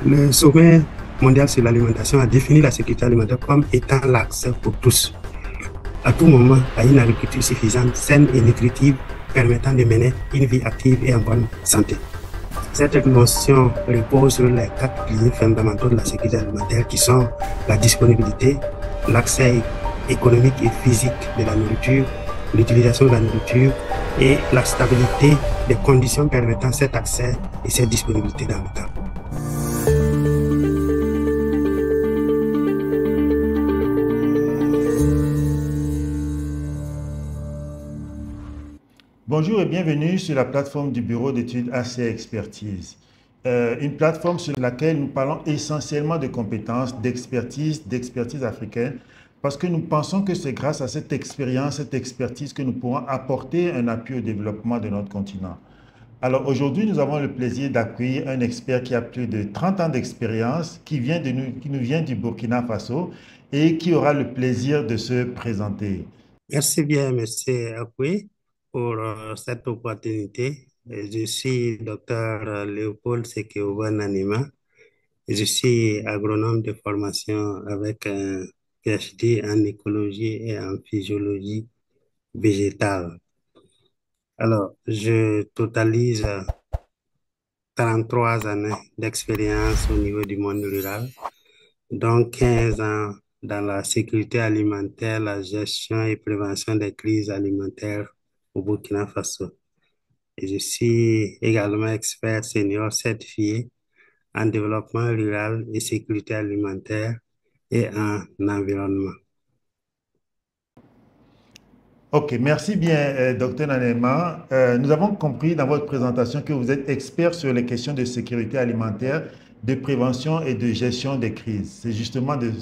Le sommet mondial sur l'alimentation a défini la sécurité alimentaire comme étant l'accès pour tous, à tout moment, à une agriculture suffisante, saine et nutritive, permettant de mener une vie active et en bonne santé. Cette notion repose sur les quatre piliers fondamentaux de la sécurité alimentaire qui sont la disponibilité, l'accès économique et physique de la nourriture, l'utilisation de la nourriture et la stabilité des conditions permettant cet accès et cette disponibilité dans le temps. Bonjour et bienvenue sur la plateforme du bureau d'études AC Expertise. Une plateforme sur laquelle nous parlons essentiellement de compétences, d'expertise africaine, parce que nous pensons que c'est grâce à cette expérience, cette expertise que nous pourrons apporter un appui au développement de notre continent. Alors aujourd'hui, nous avons le plaisir d'accueillir un expert qui a plus de 30 ans d'expérience, qui nous vient du Burkina Faso et qui aura le plaisir de se présenter. Merci bien, Monsieur Akwe, pour cette opportunité. Je suis docteur Léopold Sekeoba Nanima. Je suis agronome de formation avec un PhD en écologie et en physiologie végétale. Alors, je totalise 33 années d'expérience au niveau du monde rural, dont 15 ans dans la sécurité alimentaire, la gestion et prévention des crises alimentaires au Burkina Faso. Et je suis également expert senior certifié en développement rural et sécurité alimentaire et en environnement. Ok, merci bien, docteur Nanema. Nous avons compris dans votre présentation que vous êtes expert sur les questions de sécurité alimentaire, de prévention et de gestion des crises. C'est justement de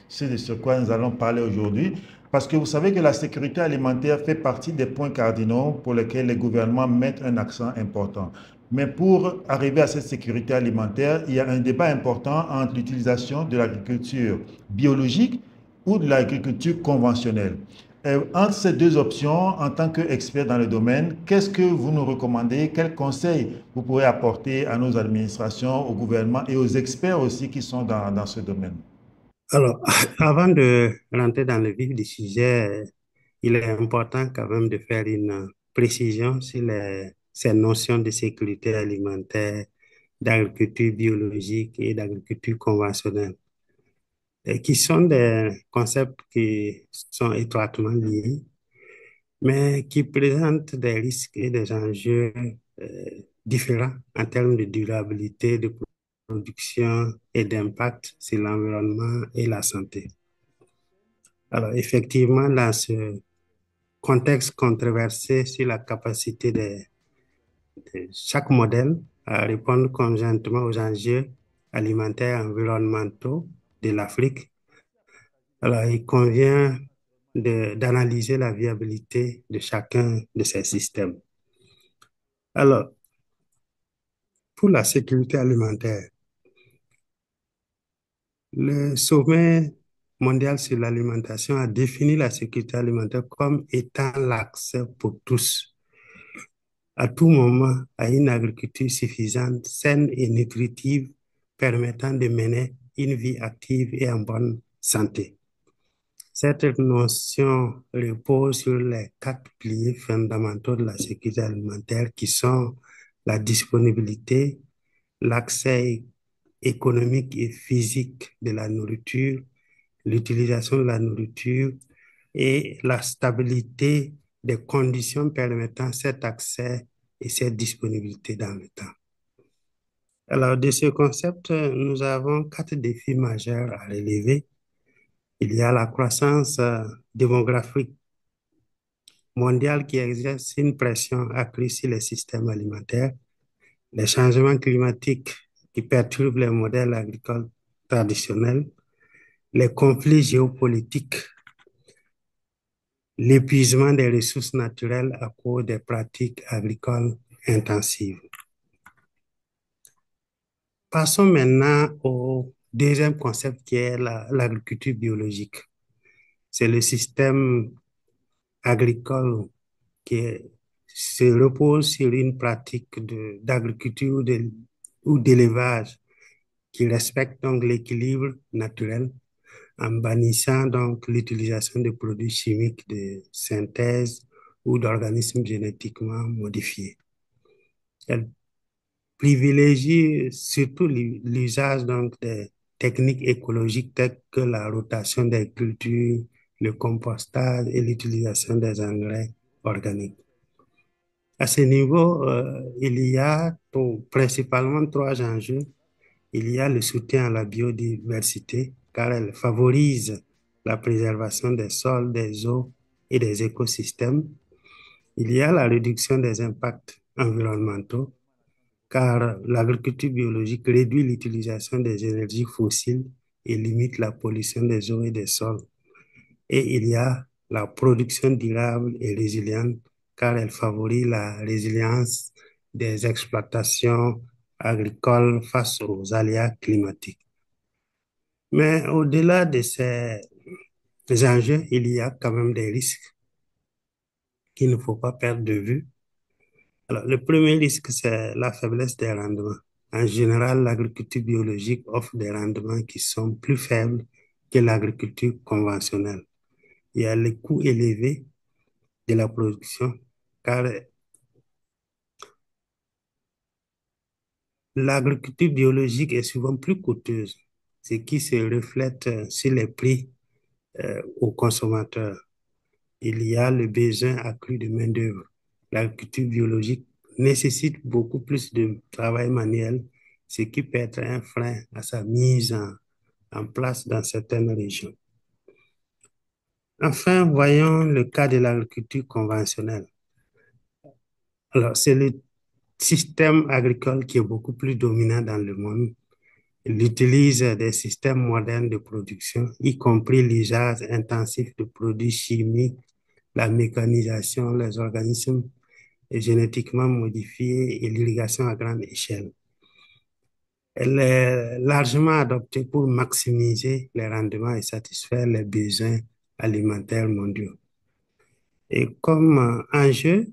ce quoi nous allons parler aujourd'hui, parce que vous savez que la sécurité alimentaire fait partie des points cardinaux pour lesquels les gouvernements mettent un accent important. Mais pour arriver à cette sécurité alimentaire, il y a un débat important entre l'utilisation de l'agriculture biologique ou de l'agriculture conventionnelle. Entre ces deux options, en tant qu'expert dans le domaine, qu'est-ce que vous nous recommandez? Quels conseils vous pourrez apporter à nos administrations, au gouvernement et aux experts aussi qui sont dans ce domaine? Alors, avant de rentrer dans le vif du sujet, il est important quand même de faire une précision sur ces notions de sécurité alimentaire, d'agriculture biologique et d'agriculture conventionnelle, et qui sont des concepts qui sont étroitement liés, mais qui présentent des risques et des enjeux euh, différents en termes de durabilité, de production et d'impact sur l'environnement et la santé. Alors, effectivement, dans ce contexte controversé sur la capacité de chaque modèle à répondre conjointement aux enjeux alimentaires et environnementaux de l'Afrique, alors il convient d'analyser la viabilité de chacun de ces systèmes. Alors, pour la sécurité alimentaire, le sommet mondial sur l'alimentation a défini la sécurité alimentaire comme étant l'accès pour tous, à tout moment, à une agriculture suffisante, saine et nutritive, permettant de mener une vie active et en bonne santé. Cette notion repose sur les quatre piliers fondamentaux de la sécurité alimentaire qui sont la disponibilité, l'accès économique et physique de la nourriture, l'utilisation de la nourriture et la stabilité des conditions permettant cet accès et cette disponibilité dans le temps. Alors, de ce concept, nous avons quatre défis majeurs à relever. Il y a la croissance démographique mondiale qui exerce une pression accrue sur les systèmes alimentaires, les changements climatiques qui perturbent les modèles agricoles traditionnels, les conflits géopolitiques, l'épuisement des ressources naturelles à cause des pratiques agricoles intensives. Passons maintenant au deuxième concept qui est l'agriculture biologique. C'est le système agricole se repose sur une pratique d'agriculture ou d'élevage qui respecte donc l'équilibre naturel en bannissant donc l'utilisation de produits chimiques de synthèse ou d'organismes génétiquement modifiés. Elle privilégie surtout l'usage donc des techniques écologiques telles que la rotation des cultures, le compostage et l'utilisation des engrais organiques. À ce niveau, il y a principalement trois enjeux. Il y a le soutien à la biodiversité, car elle favorise la préservation des sols, des eaux et des écosystèmes. Il y a la réduction des impacts environnementaux, car l'agriculture biologique réduit l'utilisation des énergies fossiles et limite la pollution des eaux et des sols. Et il y a la production durable et résiliente, car elle favorise la résilience des exploitations agricoles face aux aléas climatiques. Mais au-delà de ces enjeux, il y a quand même des risques qu'il ne faut pas perdre de vue. Alors, le premier risque, c'est la faiblesse des rendements. En général, l'agriculture biologique offre des rendements qui sont plus faibles que l'agriculture conventionnelle. Il y a les coûts élevés de la production, car l'agriculture biologique est souvent plus coûteuse, ce qui se reflète sur les prix aux consommateurs. Il y a le besoin accru de main-d'œuvre. L'agriculture biologique nécessite beaucoup plus de travail manuel, ce qui peut être un frein à sa mise en place dans certaines régions. Enfin, voyons le cas de l'agriculture conventionnelle. Alors, c'est le système agricole qui est beaucoup plus dominant dans le monde. Il utilise des systèmes modernes de production, y compris l'usage intensif de produits chimiques, la mécanisation, les organismes génétiquement modifiés et l'irrigation à grande échelle. Elle est largement adoptée pour maximiser les rendements et satisfaire les besoins alimentaires mondiaux. Et comme enjeu,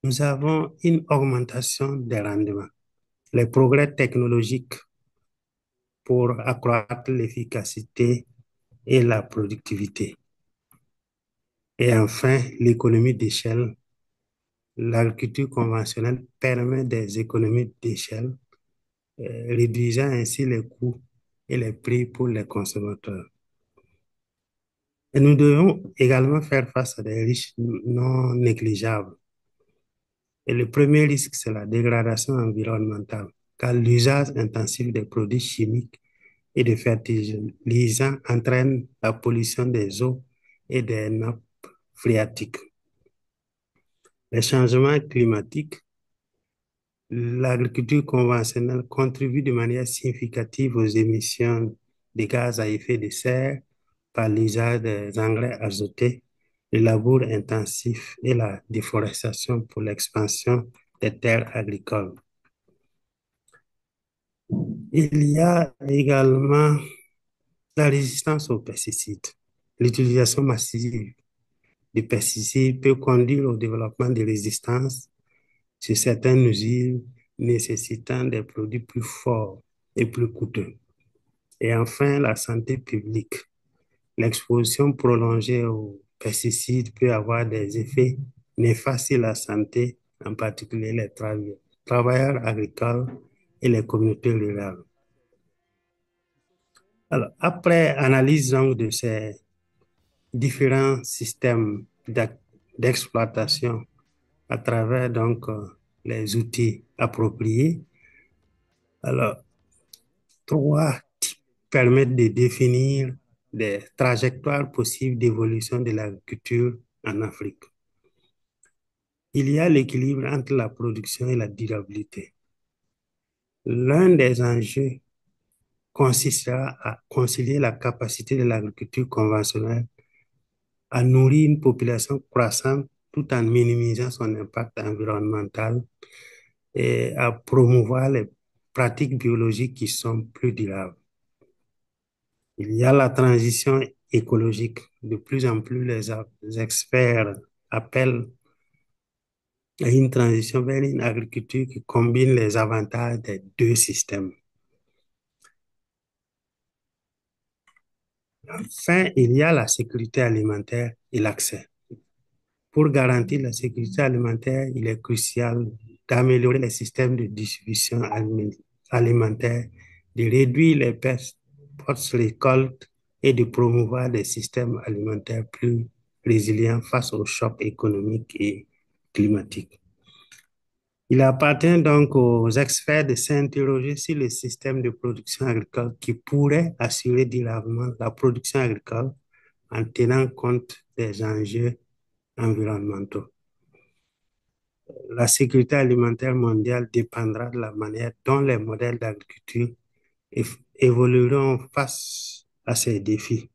nous avons une augmentation des rendements, les progrès technologiques pour accroître l'efficacité et la productivité. Et enfin, l'économie d'échelle. L'agriculture conventionnelle permet des économies d'échelle, réduisant ainsi les coûts et les prix pour les consommateurs. Et nous devons également faire face à des risques non négligeables. Et le premier risque, c'est la dégradation environnementale, car l'usage intensif des produits chimiques et de fertilisants entraîne la pollution des eaux et des nappes phréatiques. Les changements climatiques, l'agriculture conventionnelle contribue de manière significative aux émissions de gaz à effet de serre par l'usage des engrais azotés, le labour intensif et la déforestation pour l'expansion des terres agricoles. Il y a également la résistance aux pesticides. L'utilisation massive des pesticides peut conduire au développement de résistance sur certaines usines nécessitant des produits plus forts et plus coûteux. Et enfin, la santé publique. L'exposition prolongée aux pesticides peut avoir des effets néfastes sur la santé, en particulier les travailleurs agricoles et les communautés rurales. Alors, après analyse donc de ces différents systèmes d'exploitation à travers donc les outils appropriés, alors trois types permettent de définir des trajectoires possibles d'évolution de l'agriculture en Afrique. Il y a l'équilibre entre la production et la durabilité. L'un des enjeux consistera à concilier la capacité de l'agriculture conventionnelle à nourrir une population croissante tout en minimisant son impact environnemental et à promouvoir les pratiques biologiques qui sont plus durables. Il y a la transition écologique. De plus en plus, les experts appellent à une transition vers une agriculture qui combine les avantages des deux systèmes. Enfin, il y a la sécurité alimentaire et l'accès. Pour garantir la sécurité alimentaire, il est crucial d'améliorer les systèmes de distribution alimentaire, de réduire les pertes post-récolte et de promouvoir des systèmes alimentaires plus résilients face aux chocs économiques et climatiques. Il appartient donc aux experts de s'interroger sur le système de production agricole qui pourrait assurer durablement la production agricole en tenant compte des enjeux environnementaux. La sécurité alimentaire mondiale dépendra de la manière dont les modèles d'agriculture évolueront face à ces défis.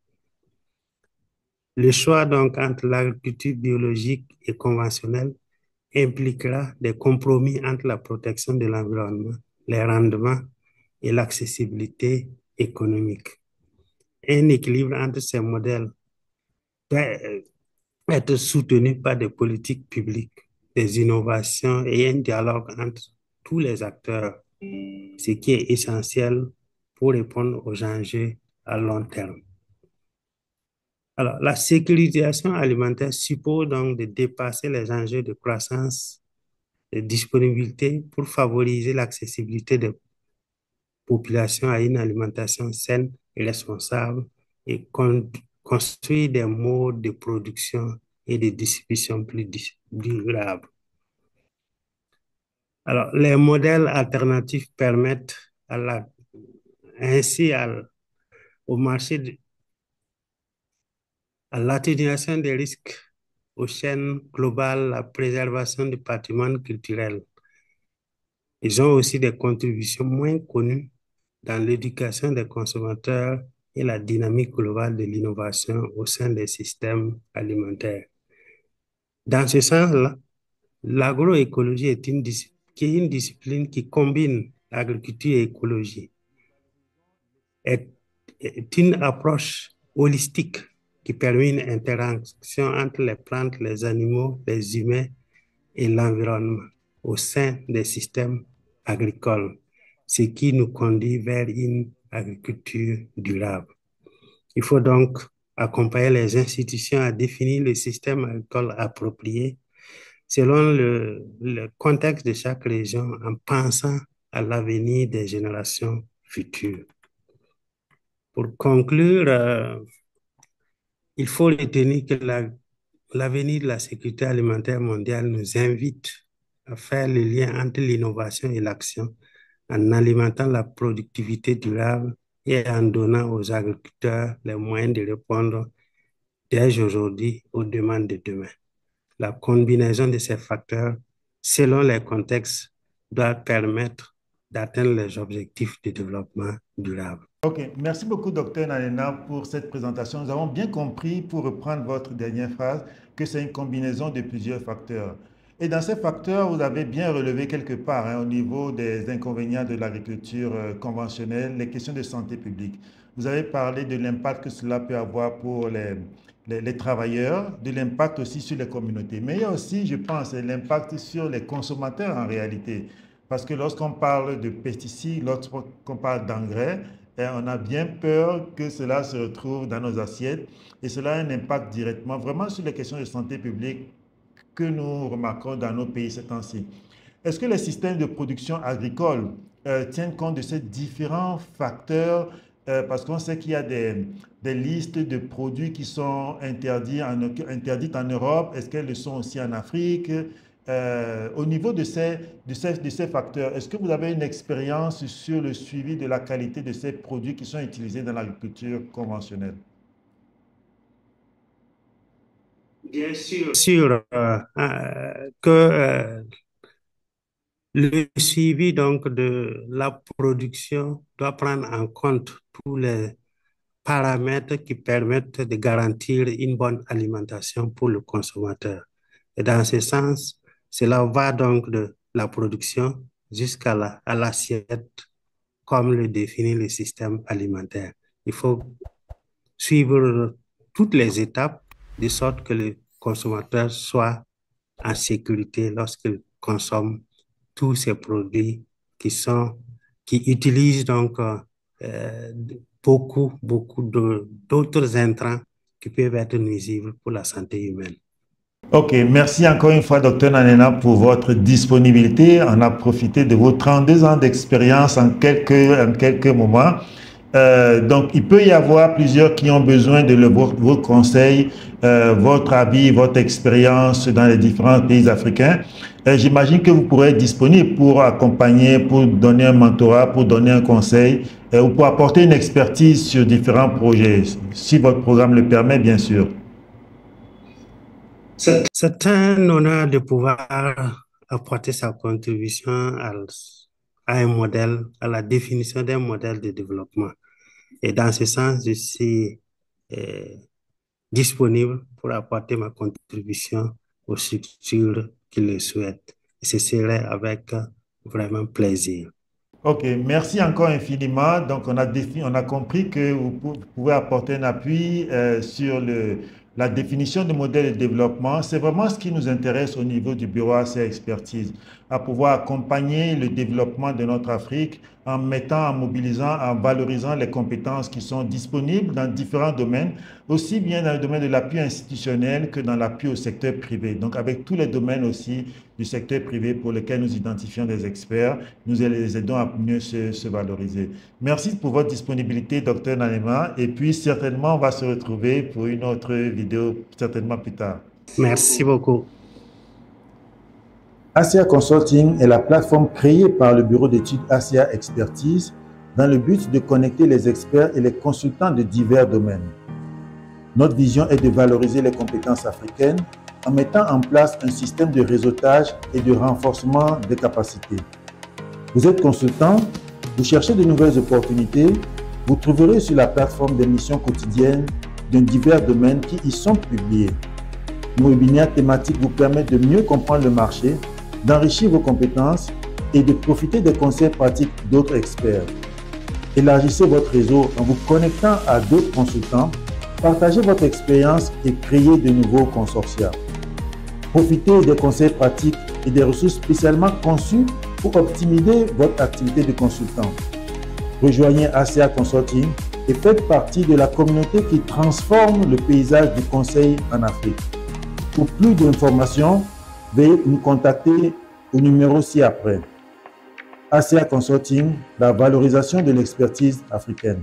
Le choix donc entre l'agriculture biologique et conventionnelle impliquera des compromis entre la protection de l'environnement, les rendements et l'accessibilité économique. Un équilibre entre ces modèles doit être soutenu par des politiques publiques, des innovations et un dialogue entre tous les acteurs, ce qui est essentiel pour répondre aux enjeux à long terme. Alors, la sécurisation alimentaire suppose donc de dépasser les enjeux de croissance de disponibilité pour favoriser l'accessibilité des populations à une alimentation saine et responsable et construire des modes de production et de distribution plus durables. Alors, les modèles alternatifs permettent ainsi au marché à l'atténuation des risques aux chaînes globales, la préservation du patrimoine culturel. Ils ont aussi des contributions moins connues dans l'éducation des consommateurs et la dynamique globale de l'innovation au sein des systèmes alimentaires. Dans ce sens-là, l'agroécologie est une discipline qui combine agriculture et écologie. Est, est une approche holistique qui permet une interaction entre les plantes, les animaux, les humains et l'environnement au sein des systèmes agricoles, ce qui nous conduit vers une agriculture durable. Il faut donc accompagner les institutions à définir le système agricole approprié selon le contexte de chaque région en pensant à l'avenir des générations futures. Pour conclure, il faut retenir que l'avenir de la sécurité alimentaire mondiale nous invite à faire le lien entre l'innovation et l'action en alimentant la productivité durable et en donnant aux agriculteurs les moyens de répondre dès aujourd'hui aux demandes de demain. La combinaison de ces facteurs, selon les contextes, doit permettre d'atteindre les objectifs de développement durable. Ok, merci beaucoup, docteur Nanena, pour cette présentation. Nous avons bien compris, pour reprendre votre dernière phrase, que c'est une combinaison de plusieurs facteurs. Et dans ces facteurs, vous avez bien relevé quelque part, au niveau des inconvénients de l'agriculture conventionnelle, les questions de santé publique. Vous avez parlé de l'impact que cela peut avoir pour les travailleurs, de l'impact aussi sur les communautés. Mais il y a aussi, je pense, l'impact sur les consommateurs en réalité. Parce que lorsqu'on parle de pesticides, lorsqu'on parle d'engrais, on a bien peur que cela se retrouve dans nos assiettes et cela a un impact directement vraiment sur les questions de santé publique que nous remarquons dans nos pays ces temps-ci. Est-ce que les systèmes de production agricole tiennent compte de ces différents facteurs parce qu'on sait qu'il y a des listes de produits qui sont interdites en Europe. Est-ce qu'elles le sont aussi en Afrique? Au niveau de ces facteurs, est-ce que vous avez une expérience sur le suivi de la qualité de ces produits qui sont utilisés dans l'agriculture conventionnelle? Bien sûr que le suivi donc de la production doit prendre en compte tous les paramètres qui permettent de garantir une bonne alimentation pour le consommateur. Et dans ce sens, cela va donc de la production jusqu'à à l'assiette, comme le définit le système alimentaire. Il faut suivre toutes les étapes de sorte que le consommateur soit en sécurité lorsqu'il consomme tous ces produits qui utilisent donc beaucoup d'autres intrants qui peuvent être nuisibles pour la santé humaine. Ok, merci encore une fois, docteur Nanena, pour votre disponibilité. On a profité de vos 32 ans d'expérience en quelques moments. Donc, il peut y avoir plusieurs qui ont besoin de vos conseils, votre avis, votre expérience dans les différents pays africains. J'imagine que vous pourrez être disponible pour accompagner, pour donner un mentorat, pour donner un conseil ou pour apporter une expertise sur différents projets, si votre programme le permet, bien sûr. C'est un honneur de pouvoir apporter sa contribution à un modèle, à la définition d'un modèle de développement. Et dans ce sens, je suis euh, disponible pour apporter ma contribution aux structures qui le souhaitent. Et ce serait avec vraiment plaisir. Ok, merci encore infiniment. Donc, on a compris que vous pouvez apporter un appui sur la définition du modèle de développement. C'est vraiment ce qui nous intéresse au niveau du bureau ACA Expertise, à pouvoir accompagner le développement de notre Afrique en mettant, en mobilisant, en valorisant les compétences qui sont disponibles dans différents domaines, aussi bien dans le domaine de l'appui institutionnel que dans l'appui au secteur privé. Donc, avec tous les domaines aussi du secteur privé pour lesquels nous identifions des experts, nous les aidons à mieux se valoriser. Merci pour votre disponibilité, docteur Nanema, et puis certainement, on va se retrouver pour une autre vidéo, certainement plus tard. Merci beaucoup. ACA Consulting est la plateforme créée par le bureau d'études ACA Expertise dans le but de connecter les experts et les consultants de divers domaines. Notre vision est de valoriser les compétences africaines en mettant en place un système de réseautage et de renforcement des capacités. Vous êtes consultant, vous cherchez de nouvelles opportunités, vous trouverez sur la plateforme des missions quotidiennes dans divers domaines qui y sont publiés. Nos webinaires thématiques vous permettent de mieux comprendre le marché, d'enrichir vos compétences et de profiter des conseils pratiques d'autres experts. Élargissez votre réseau en vous connectant à d'autres consultants, partagez votre expérience et créez de nouveaux consortia. Profitez des conseils pratiques et des ressources spécialement conçues pour optimiser votre activité de consultant. Rejoignez ACA Consulting et faites partie de la communauté qui transforme le paysage du conseil en Afrique. Pour plus d'informations, veuillez nous contacter au numéro ci-après. ACA Consulting, la valorisation de l'expertise africaine.